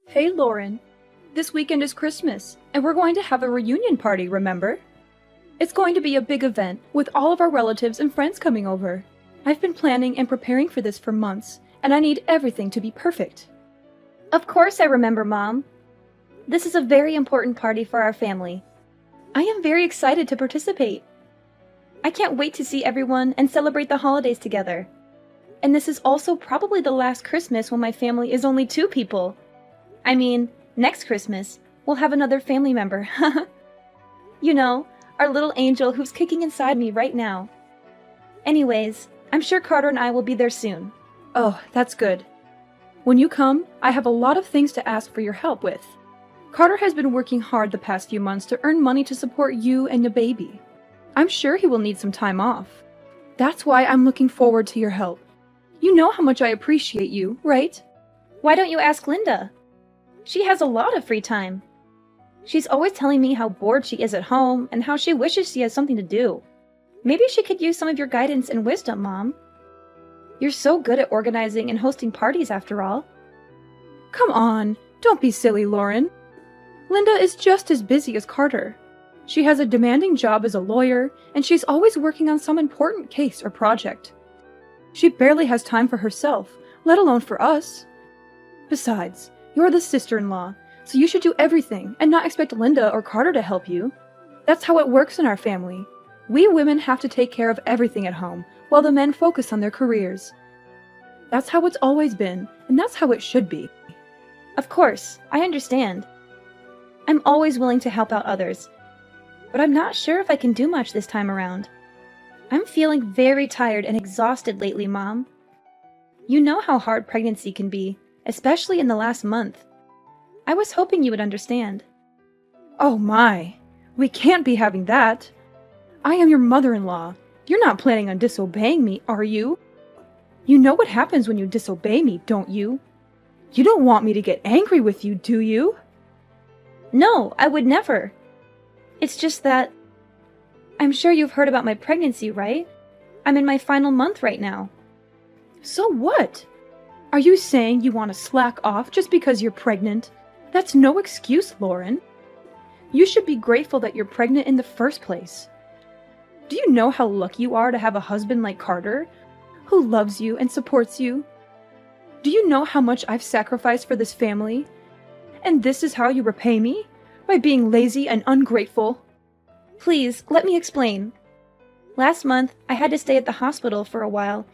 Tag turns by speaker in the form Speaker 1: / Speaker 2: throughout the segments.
Speaker 1: Hey Lauren, this weekend is Christmas, and we're going to have a reunion party, remember? It's going to be a big event, with all of our relatives and friends coming over. I've been planning and preparing for this for months, and I need everything to be perfect.
Speaker 2: Of course I remember, Mom. This is a very important party for our family.
Speaker 1: I am very excited to participate.
Speaker 2: I can't wait to see everyone and celebrate the holidays together.
Speaker 1: And this is also probably the last Christmas when my family is only 2 people.
Speaker 2: I mean, next Christmas, we'll have another family member. You know, our little angel who's kicking inside me right now. Anyways, I'm sure Carter and I will be there soon.
Speaker 1: Oh, that's good. When you come, I have a lot of things to ask for your help with. Carter has been working hard the past few months to earn money to support you and the baby. I'm sure he will need some time off. That's why I'm looking forward to your help. You know how much I appreciate you, right?
Speaker 2: Why don't you ask Linda? She has a lot of free time. She's always telling me how bored she is at home and how she wishes she has something to do. Maybe she could use some of your guidance and wisdom, Mom. You're so good at organizing and hosting parties after all.
Speaker 1: Come on, don't be silly, Lauren. Linda is just as busy as Carter. She has a demanding job as a lawyer, and she's always working on some important case or project. She barely has time for herself, let alone for us. Besides, you're the sister-in-law, so you should do everything and not expect Linda or Carter to help you. That's how it works in our family. We women have to take care of everything at home, while the men focus on their careers. That's how it's always been, and that's how it should be.
Speaker 2: Of course, I understand. I'm always willing to help out others, but I'm not sure if I can do much this time around. I'm feeling very tired and exhausted lately, Mom. You know how hard pregnancy can be, especially in the last month. I was hoping you would understand.
Speaker 1: Oh my, we can't be having that. I am your mother-in-law. You're not planning on disobeying me, are you? You know what happens when you disobey me, don't you? You don't want me to get angry with you, do you?
Speaker 2: No, I would never. It's just that... I'm sure you've heard about my pregnancy, right? I'm in my final month right now.
Speaker 1: So what? Are you saying you want to slack off just because you're pregnant? That's no excuse, Lauren. You should be grateful that you're pregnant in the first place. Do you know how lucky you are to have a husband like Carter, who loves you and supports you? Do you know how much I've sacrificed for this family? And this is how you repay me? By being lazy and ungrateful?
Speaker 2: Please, let me explain. Last month, I had to stay at the hospital for a while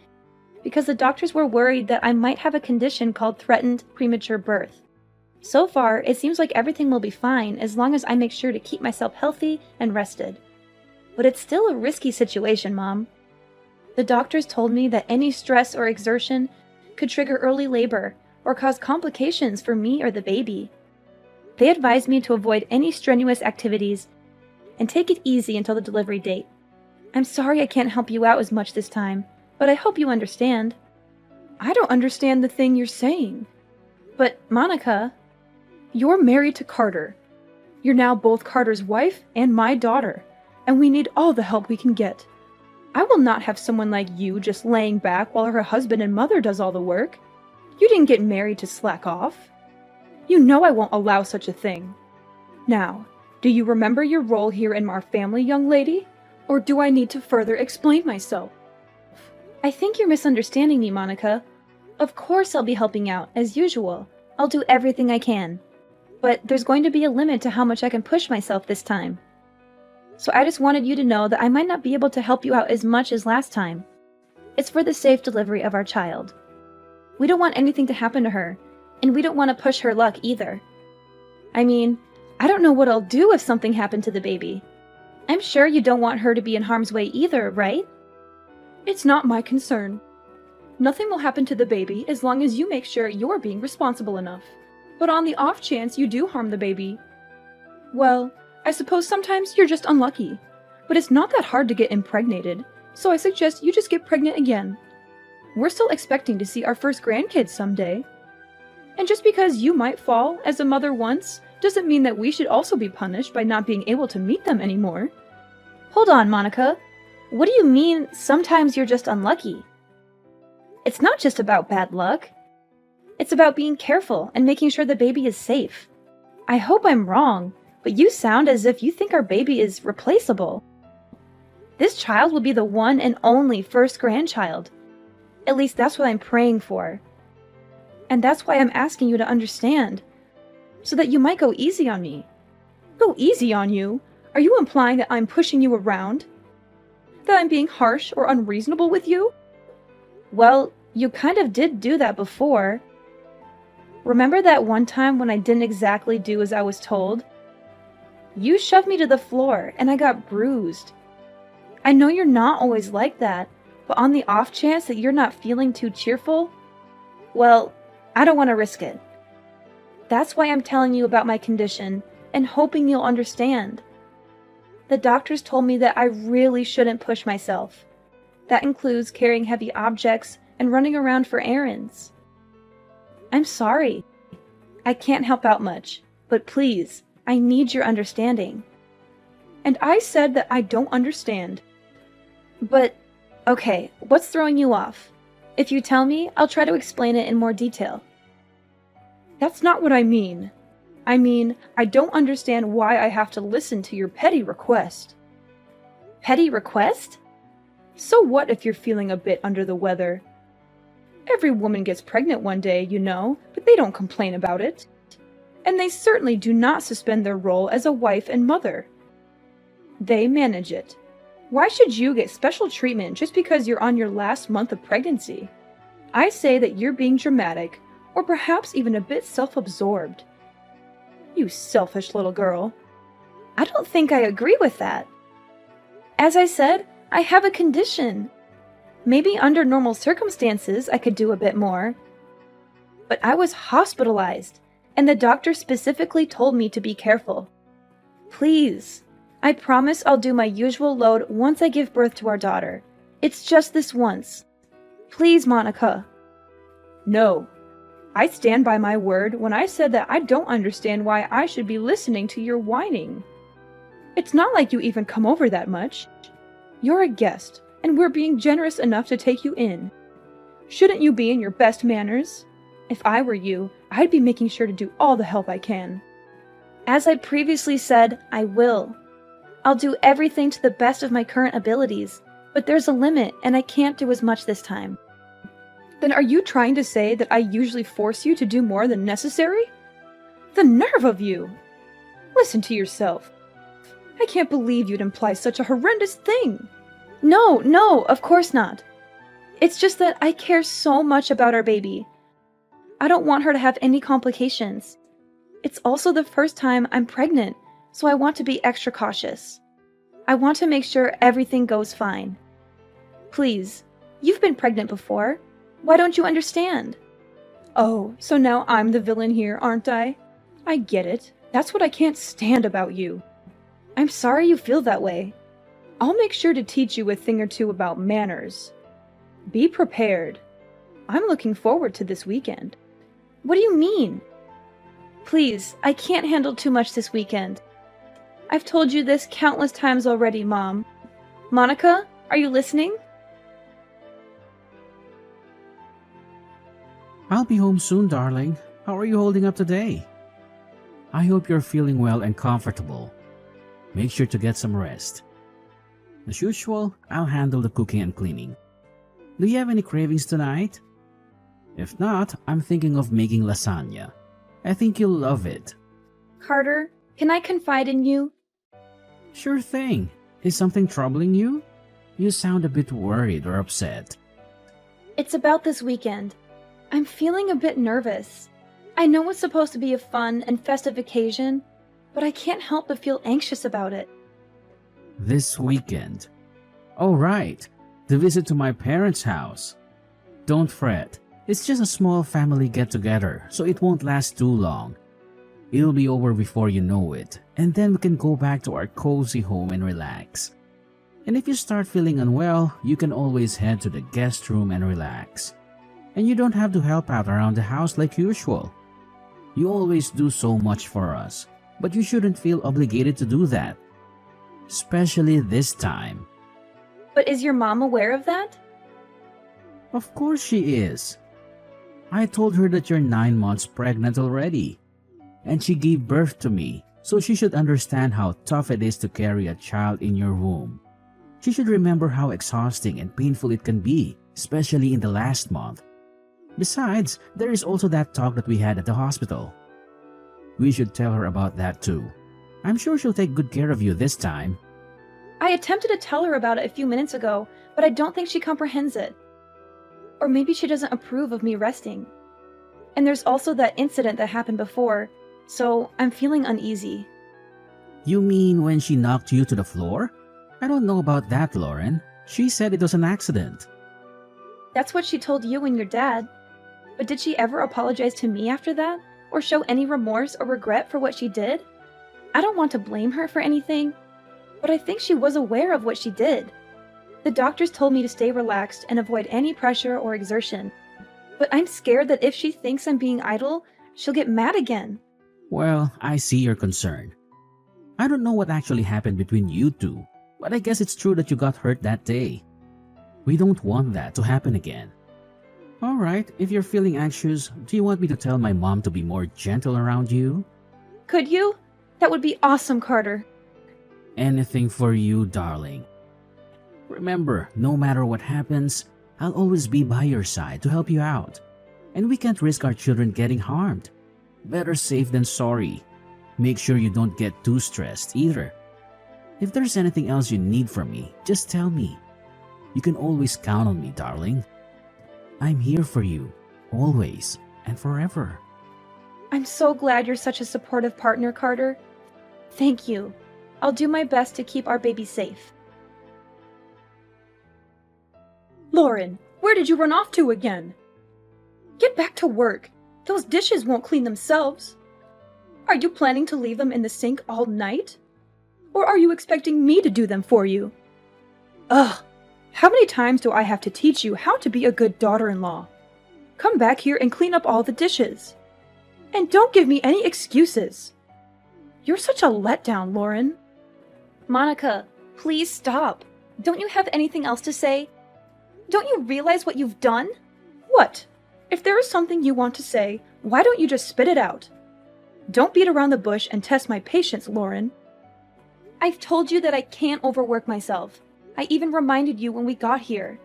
Speaker 2: because the doctors were worried that I might have a condition called threatened premature birth. So far, it seems like everything will be fine as long as I make sure to keep myself healthy and rested. But it's still a risky situation, Mom. The doctors told me that any stress or exertion could trigger early labor or cause complications for me or the baby. They advised me to avoid any strenuous activities and take it easy until the delivery date. I'm sorry I can't help you out as much this time, but I hope you understand.
Speaker 1: I don't understand the thing you're saying.
Speaker 2: But, Monica...
Speaker 1: You're married to Carter. You're now both Carter's wife and my daughter, and we need all the help we can get. I will not have someone like you just laying back while her husband and mother does all the work. You didn't get married to slack off. You know I won't allow such a thing. Now, do you remember your role here in our family, young lady? Or do I need to further explain myself?
Speaker 2: I think you're misunderstanding me, Monica. Of course I'll be helping out, as usual. I'll do everything I can. But there's going to be a limit to how much I can push myself this time. So I just wanted you to know that I might not be able to help you out as much as last time. It's for the safe delivery of our child. We don't want anything to happen to her, and we don't want to push her luck either. I mean, I don't know what I'll do if something happened to the baby. I'm sure you don't want her to be in harm's way either, right?
Speaker 1: It's not my concern. Nothing will happen to the baby as long as you make sure you're being responsible enough. But on the off chance you do harm the baby, well, I suppose sometimes you're just unlucky. But it's not that hard to get impregnated, so I suggest you just get pregnant again. We're still expecting to see our first grandkids someday. And just because you might fall as a mother once, doesn't mean that we should also be punished by not being able to meet them anymore.
Speaker 2: Hold on, Monica. What do you mean, sometimes you're just unlucky? It's not just about bad luck. It's about being careful and making sure the baby is safe. I hope I'm wrong, but you sound as if you think our baby is replaceable. This child will be the one and only first grandchild. At least that's what I'm praying for. And that's why I'm asking you to understand, so that you might go easy on me.
Speaker 1: Go easy on you? Are you implying that I'm pushing you around? That I'm being harsh or unreasonable with you?
Speaker 2: Well, you kind of did do that before. Remember that one time when I didn't exactly do as I was told? You shoved me to the floor and I got bruised. I know you're not always like that, but on the off chance that you're not feeling too cheerful, well, I don't want to risk it. That's why I'm telling you about my condition and hoping you'll understand. The doctors told me that I really shouldn't push myself. That includes carrying heavy objects and running around for errands. I'm sorry. I can't help out much, but please, I need your understanding.
Speaker 1: And I said that I don't understand.
Speaker 2: But, okay, what's throwing you off? If you tell me, I'll try to explain it in more detail.
Speaker 1: That's not what I mean. I mean, I don't understand why I have to listen to your petty request.
Speaker 2: Petty request?
Speaker 1: So what if you're feeling a bit under the weather? Every woman gets pregnant one day, you know, but they don't complain about it. And they certainly do not suspend their role as a wife and mother. They manage it. Why should you get special treatment just because you're on your last month of pregnancy? I say that you're being dramatic, or perhaps even a bit self-absorbed. You selfish little girl.
Speaker 2: I don't think I agree with that. As I said, I have a condition. Maybe under normal circumstances I could do a bit more. But I was hospitalized, and the doctor specifically told me to be careful. Please, I promise I'll do my usual load once I give birth to our daughter. It's just this once. Please, Monica.
Speaker 1: No. I stand by my word when I said that I don't understand why I should be listening to your whining. It's not like you even come over that much. You're a guest, and we're being generous enough to take you in. Shouldn't you be in your best manners? If I were you, I'd be making sure to do all the help I can.
Speaker 2: As I previously said, I will. I'll do everything to the best of my current abilities, but there's a limit and I can't do as much this time.
Speaker 1: Then are you trying to say that I usually force you to do more than necessary? The nerve of you! Listen to yourself. I can't believe you'd imply such a horrendous thing.
Speaker 2: No, of course not. It's just that I care so much about our baby. I don't want her to have any complications. It's also the first time I'm pregnant, so I want to be extra cautious. I want to make sure everything goes fine. Please, you've been pregnant before. Why don't you understand?
Speaker 1: Oh, so now I'm the villain here, aren't I? I get it. That's what I can't stand about you.
Speaker 2: I'm sorry you feel that way.
Speaker 1: I'll make sure to teach you a thing or two about manners. Be prepared. I'm looking forward to this weekend.
Speaker 2: What do you mean? Please, I can't handle too much this weekend. I've told you this countless times already, Mom. Monica, are you listening?
Speaker 3: I'll be home soon, darling. How are you holding up today? I hope you're feeling well and comfortable. Make sure to get some rest. As usual, I'll handle the cooking and cleaning. Do you have any cravings tonight? If not, I'm thinking of making lasagna. I think you'll love it.
Speaker 2: Carter, can I confide in you?
Speaker 3: Sure thing. Is something troubling you? You sound a bit worried or upset.
Speaker 2: It's about this weekend. I'm feeling a bit nervous. I know it's supposed to be a fun and festive occasion, but I can't help but feel anxious about it.
Speaker 3: This weekend? Oh, right. The visit to my parents' house. Don't fret. It's just a small family get-together, so it won't last too long. It'll be over before you know it, and then we can go back to our cozy home and relax. And if you start feeling unwell, you can always head to the guest room and relax. And you don't have to help out around the house like usual. You always do so much for us, but you shouldn't feel obligated to do that. Especially this time.
Speaker 2: But is your mom aware of that?
Speaker 3: Of course she is. I told her that you're 9 months pregnant already. And she gave birth to me, so she should understand how tough it is to carry a child in your womb. She should remember how exhausting and painful it can be, especially in the last month. Besides, there is also that talk that we had at the hospital. We should tell her about that too. I'm sure she'll take good care of you this time.
Speaker 2: I attempted to tell her about it a few minutes ago, but I don't think she comprehends it. Or maybe she doesn't approve of me resting. And there's also that incident that happened before, so I'm feeling uneasy.
Speaker 3: You mean when she knocked you to the floor? I don't know about that, Lauren. She said it was an accident.
Speaker 2: That's what she told you and your dad. But did she ever apologize to me after that? Or show any remorse or regret for what she did? I don't want to blame her for anything, but I think she was aware of what she did. The doctors told me to stay relaxed and avoid any pressure or exertion. But I'm scared that if she thinks I'm being idle, she'll get mad again.
Speaker 3: Well, I see your concern. I don't know what actually happened between you two, but I guess it's true that you got hurt that day. We don't want that to happen again. Alright, if you're feeling anxious, do you want me to tell my mom to be more gentle around you?
Speaker 2: Could you? That would be awesome, Carter.
Speaker 3: Anything for you, darling. Remember, no matter what happens, I'll always be by your side to help you out. And we can't risk our children getting harmed. Better safe than sorry. Make sure you don't get too stressed either. If there's anything else you need from me, just tell me. You can always count on me, darling. I'm here for you, always and forever.
Speaker 2: I'm so glad you're such a supportive partner, Carter. Thank you. I'll do my best to keep our baby safe.
Speaker 1: Lauren, where did you run off to again? Get back to work. Those dishes won't clean themselves. Are you planning to leave them in the sink all night? Or are you expecting me to do them for you? Ugh, how many times do I have to teach you how to be a good daughter-in-law? Come back here and clean up all the dishes. And don't give me any excuses. You're such a letdown, Lauren.
Speaker 2: Monica, please stop. Don't you have anything else to say? Don't you realize what you've done?
Speaker 1: What? If there is something you want to say, why don't you just spit it out? Don't beat around the bush and test my patience, Lauren.
Speaker 2: I've told you that I can't overwork myself. I even reminded you when we got here.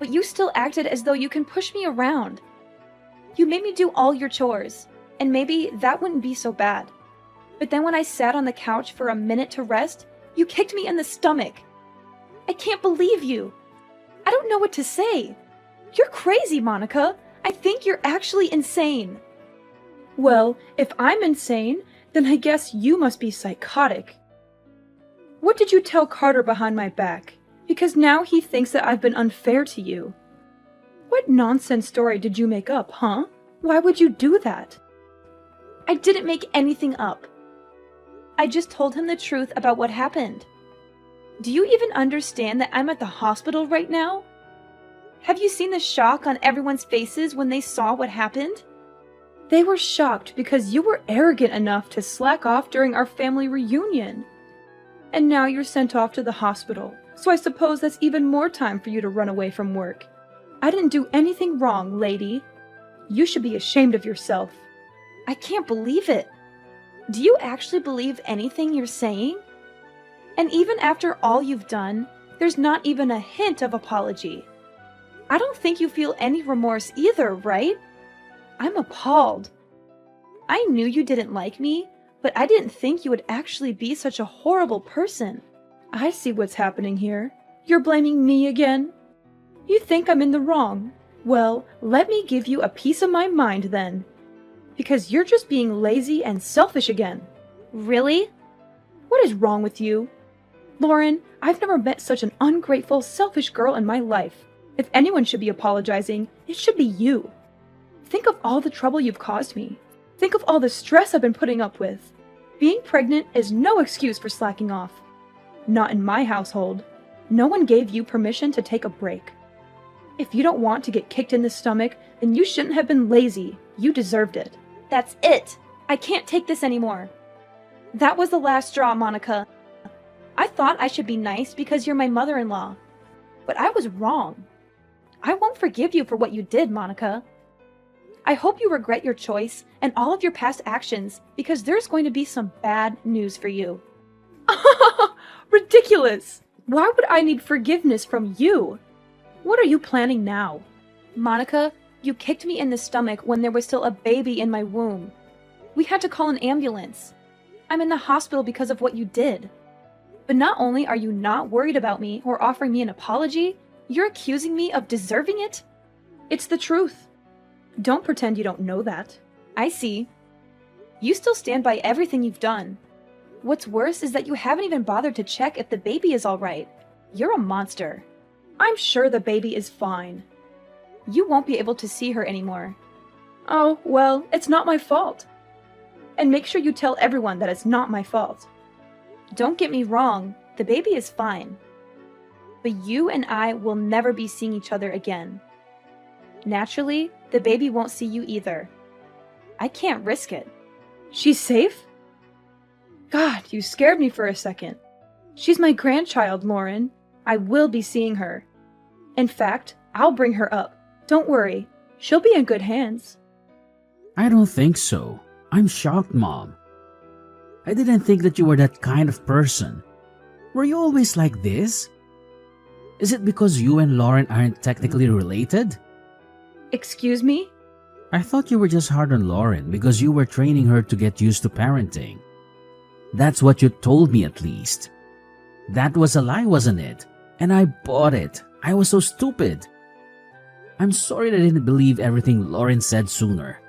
Speaker 2: But you still acted as though you can push me around. You made me do all your chores, and maybe that wouldn't be so bad. But then when I sat on the couch for a minute to rest, you kicked me in the stomach. I can't believe you. I don't know what to say. You're crazy, Monica. I think you're actually insane.
Speaker 1: Well, if I'm insane, then I guess you must be psychotic. What did you tell Carter behind my back? Because now he thinks that I've been unfair to you. What nonsense story did you make up, huh? Why would you do that?
Speaker 2: I didn't make anything up. I just told him the truth about what happened. Do you even understand that I'm at the hospital right now? Have you seen the shock on everyone's faces when they saw what happened?
Speaker 1: They were shocked because you were arrogant enough to slack off during our family reunion. And now you're sent off to the hospital, so I suppose that's even more time for you to run away from work. I didn't do anything wrong, lady. You should be ashamed of yourself.
Speaker 2: I can't believe it. Do you actually believe anything you're saying? And even after all you've done, there's not even a hint of apology. I don't think you feel any remorse either, right? I'm appalled. I knew you didn't like me, but I didn't think you would actually be such a horrible person.
Speaker 1: I see what's happening here. You're blaming me again? You think I'm in the wrong? Well, let me give you a piece of my mind then. Because you're just being lazy and selfish again.
Speaker 2: Really?
Speaker 1: What is wrong with you? Lauren, I've never met such an ungrateful, selfish girl in my life. If anyone should be apologizing, it should be you. Think of all the trouble you've caused me. Think of all the stress I've been putting up with. Being pregnant is no excuse for slacking off. Not in my household. No one gave you permission to take a break. If you don't want to get kicked in the stomach, then you shouldn't have been lazy. You deserved it.
Speaker 2: That's it. I can't take this anymore. That was the last straw, Monica. I thought I should be nice because you're my mother-in-law. But I was wrong. I won't forgive you for what you did, Monica. I hope you regret your choice and all of your past actions because there's going to be some bad news for you.
Speaker 1: Ridiculous! Why would I need forgiveness from you? What are you planning now?
Speaker 2: Monica, you kicked me in the stomach when there was still a baby in my womb. We had to call an ambulance. I'm in the hospital because of what you did. But not only are you not worried about me or offering me an apology, you're accusing me of deserving it?
Speaker 1: It's the truth. Don't pretend you don't know that.
Speaker 2: I see. You still stand by everything you've done. What's worse is that you haven't even bothered to check if the baby is all right. You're a monster.
Speaker 1: I'm sure the baby is fine.
Speaker 2: You won't be able to see her anymore.
Speaker 1: Oh, well, it's not my fault. And make sure you tell everyone that it's not my fault.
Speaker 2: Don't get me wrong, the baby is fine. But you and I will never be seeing each other again. Naturally, the baby won't see you either. I can't risk it.
Speaker 1: She's safe? God, you scared me for a second. She's my grandchild, Lauren. I will be seeing her. In fact, I'll bring her up. Don't worry. She'll be in good hands.
Speaker 3: I don't think so. I'm shocked, Mom. I didn't think that you were that kind of person. Were you always like this? Is it because you and Lauren aren't technically related?
Speaker 1: Excuse me?
Speaker 3: I thought you were just hard on Lauren because you were training her to get used to parenting. That's what you told me at least. That was a lie, wasn't it? And I bought it. I was so stupid. I'm sorry that I didn't believe everything Lauren said sooner.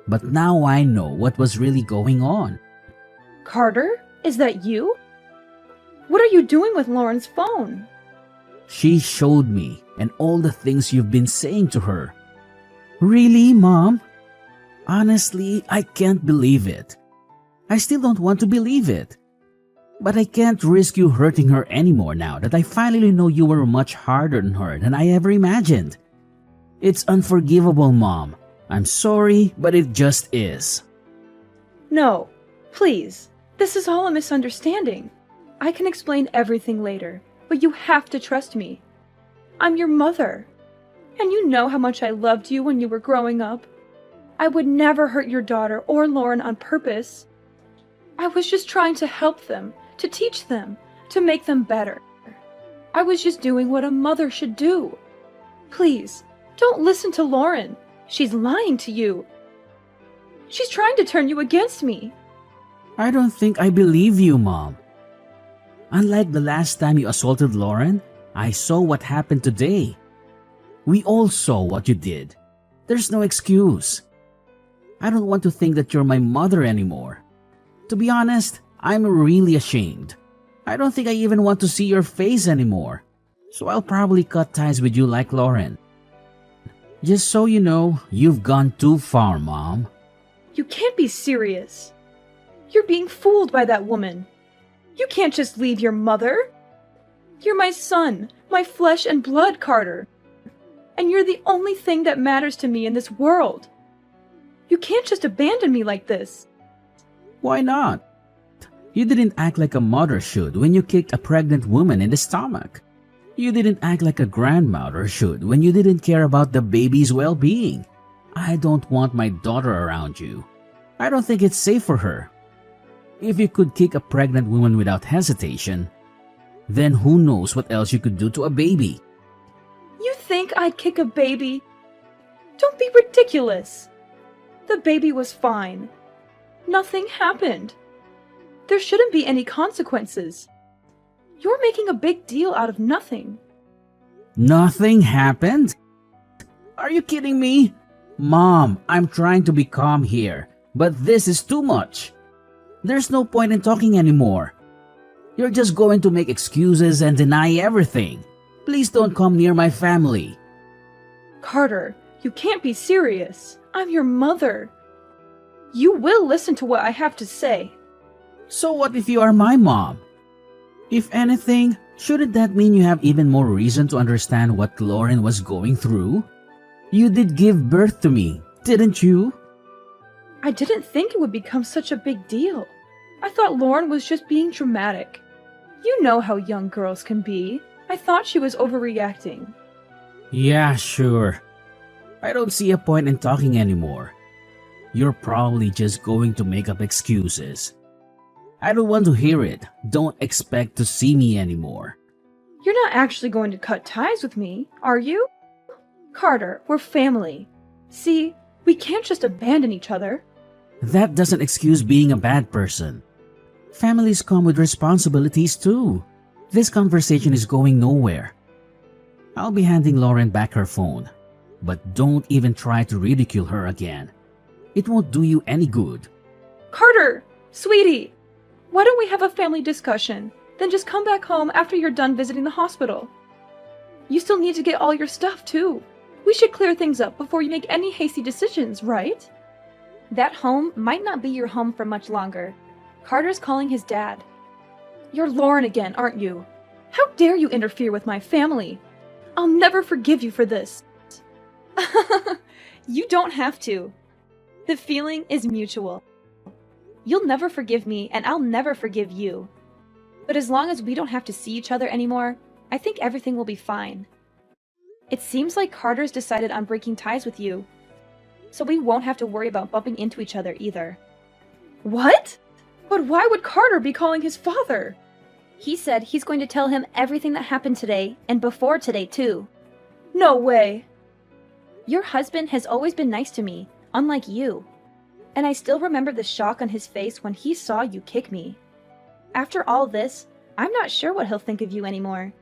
Speaker 3: But now I know what was really going on.
Speaker 1: Carter, is that you? What are you doing with Lauren's phone?
Speaker 3: She showed me and all the things you've been saying to her. Really, Mom? Honestly, I can't believe it. I still don't want to believe it. But I can't risk you hurting her anymore now that I finally know you were much harder on her than I ever imagined. It's unforgivable, Mom. I'm sorry, but it just is.
Speaker 1: No, please. This is all a misunderstanding. I can explain everything later, but you have to trust me. I'm your mother. And you know how much I loved you when you were growing up. I would never hurt your daughter or Lauren on purpose. I was just trying to help them, to teach them, to make them better. I was just doing what a mother should do. Please, don't listen to Lauren. She's lying to you. She's trying to turn you against me.
Speaker 3: I don't think I believe you, Mom. Unlike the last time you assaulted Lauren, I saw what happened today. We all saw what you did. There's no excuse. I don't want to think that you're my mother anymore. To be honest, I'm really ashamed. I don't think I even want to see your face anymore. So I'll probably cut ties with you like Lauren. Just so you know, you've gone too far, Mom.
Speaker 1: You can't be serious. You're being fooled by that woman. You can't just leave your mother. You're my son, my flesh and blood, Carter. And you're the only thing that matters to me in this world. You can't just abandon me like this.
Speaker 3: Why not? You didn't act like a mother should when you kicked a pregnant woman in the stomach. You didn't act like a grandmother should when you didn't care about the baby's well-being. I don't want my daughter around you. I don't think it's safe for her. If you could kick a pregnant woman without hesitation, then who knows what else you could do to a baby.
Speaker 1: You think I'd kick a baby? Don't be ridiculous. The baby was fine. Nothing happened. There shouldn't be any consequences. You're making a big deal out of nothing.
Speaker 3: Nothing happened? Are you kidding me? Mom, I'm trying to be calm here, but this is too much. There's no point in talking anymore. You're just going to make excuses and deny everything. Please don't come near my family.
Speaker 1: Carter, you can't be serious. I'm your mother. You will listen to what I have to say.
Speaker 3: So what if you are my mom? If anything, shouldn't that mean you have even more reason to understand what Lauren was going through? You did give birth to me, didn't you?
Speaker 1: I didn't think it would become such a big deal. I thought Lauren was just being dramatic. You know how young girls can be. I thought she was overreacting.
Speaker 3: Yeah, sure. I don't see a point in talking anymore. You're probably just going to make up excuses. I don't want to hear it. Don't expect to see me anymore.
Speaker 1: You're not actually going to cut ties with me, are you? Carter, we're family. See, we can't just abandon each other.
Speaker 3: That doesn't excuse being a bad person. Families come with responsibilities too. This conversation is going nowhere. I'll be handing Lauren back her phone, but don't even try to ridicule her again. It won't do you any good.
Speaker 1: Carter, sweetie, why don't we have a family discussion? Then just come back home after you're done visiting the hospital. You still need to get all your stuff too. We should clear things up before you make any hasty decisions, right?
Speaker 2: That home might not be your home for much longer. Carter's calling his dad.
Speaker 1: You're Lauren again, aren't you? How dare you interfere with my family? I'll never forgive you for this.
Speaker 2: You don't have to. The feeling is mutual. You'll never forgive me, and I'll never forgive you. But as long as we don't have to see each other anymore, I think everything will be fine. It seems like Carter's decided on breaking ties with you, so we won't have to worry about bumping into each other either.
Speaker 1: What? But why would Carter be calling his father?
Speaker 2: He said he's going to tell him everything that happened today, and before today too.
Speaker 1: No way.
Speaker 2: Your husband has always been nice to me, unlike you. And I still remember the shock on his face when he saw you kick me. After all this, I'm not sure what he'll think of you anymore.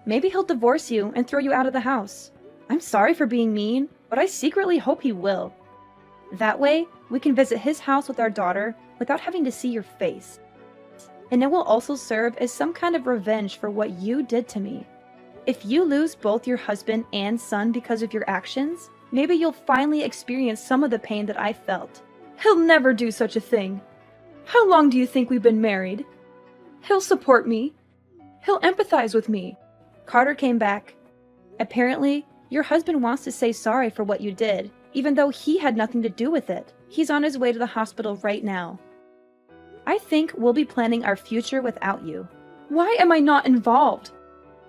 Speaker 2: Maybe he'll divorce you and throw you out of the house. I'm sorry for being mean, but I secretly hope he will. That way, we can visit his house with our daughter without having to see your face. And it will also serve as some kind of revenge for what you did to me. If you lose both your husband and son because of your actions, maybe you'll finally experience some of the pain that I felt.
Speaker 1: He'll never do such a thing. How long do you think we've been married? He'll support me. He'll empathize with me.
Speaker 2: Carter came back. Apparently, your husband wants to say sorry for what you did, even though he had nothing to do with it. He's on his way to the hospital right now. I think we'll be planning our future without you.
Speaker 1: Why am I not involved?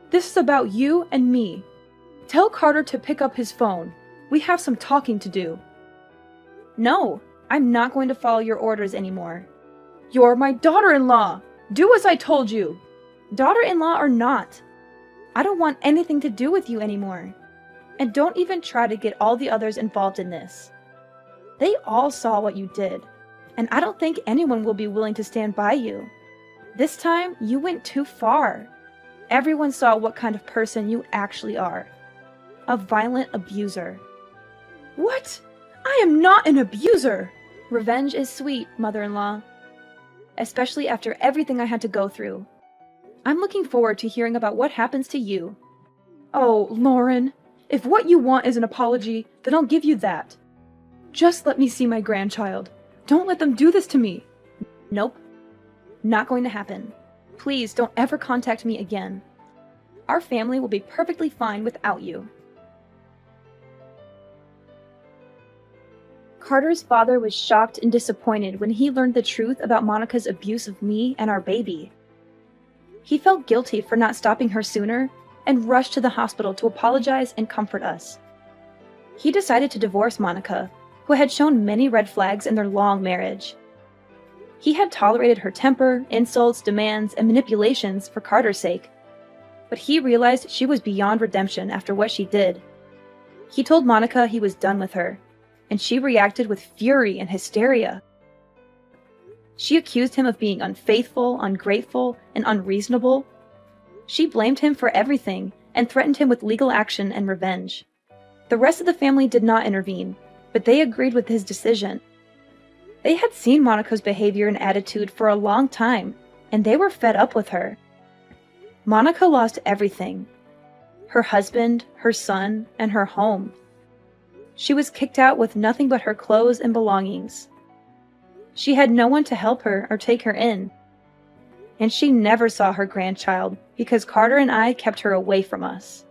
Speaker 1: This is about you and me. Tell Carter to pick up his phone. We have some talking to do.
Speaker 2: No, I'm not going to follow your orders anymore.
Speaker 1: You're my daughter-in-law. Do as I told you.
Speaker 2: Daughter-in-law or not, I don't want anything to do with you anymore. And don't even try to get all the others involved in this. They all saw what you did, and I don't think anyone will be willing to stand by you. This time, you went too far. Everyone saw what kind of person you actually are. A violent abuser.
Speaker 1: What? I am not an abuser.
Speaker 2: Revenge is sweet, mother-in-law. Especially after everything I had to go through. I'm looking forward to hearing about what happens to you.
Speaker 1: Oh, Lauren, if what you want is an apology, then I'll give you that. Just let me see my grandchild. Don't let them do this to me.
Speaker 2: Nope. Not going to happen. Please don't ever contact me again. Our family will be perfectly fine without you. Carter's father was shocked and disappointed when he learned the truth about Monica's abuse of me and our baby. He felt guilty for not stopping her sooner and rushed to the hospital to apologize and comfort us. He decided to divorce Monica, who had shown many red flags in their long marriage. He had tolerated her temper, insults, demands, and manipulations for Carter's sake, but he realized she was beyond redemption after what she did. He told Monica he was done with her, and she reacted with fury and hysteria. She accused him of being unfaithful, ungrateful, and unreasonable. She blamed him for everything and threatened him with legal action and revenge. The rest of the family did not intervene, but they agreed with his decision. They had seen Monica's behavior and attitude for a long time, and they were fed up with her. Monica lost everything: her husband, her son, and her home. She was kicked out with nothing but her clothes and belongings. She had no one to help her or take her in. And she never saw her grandchild because Carter and I kept her away from us.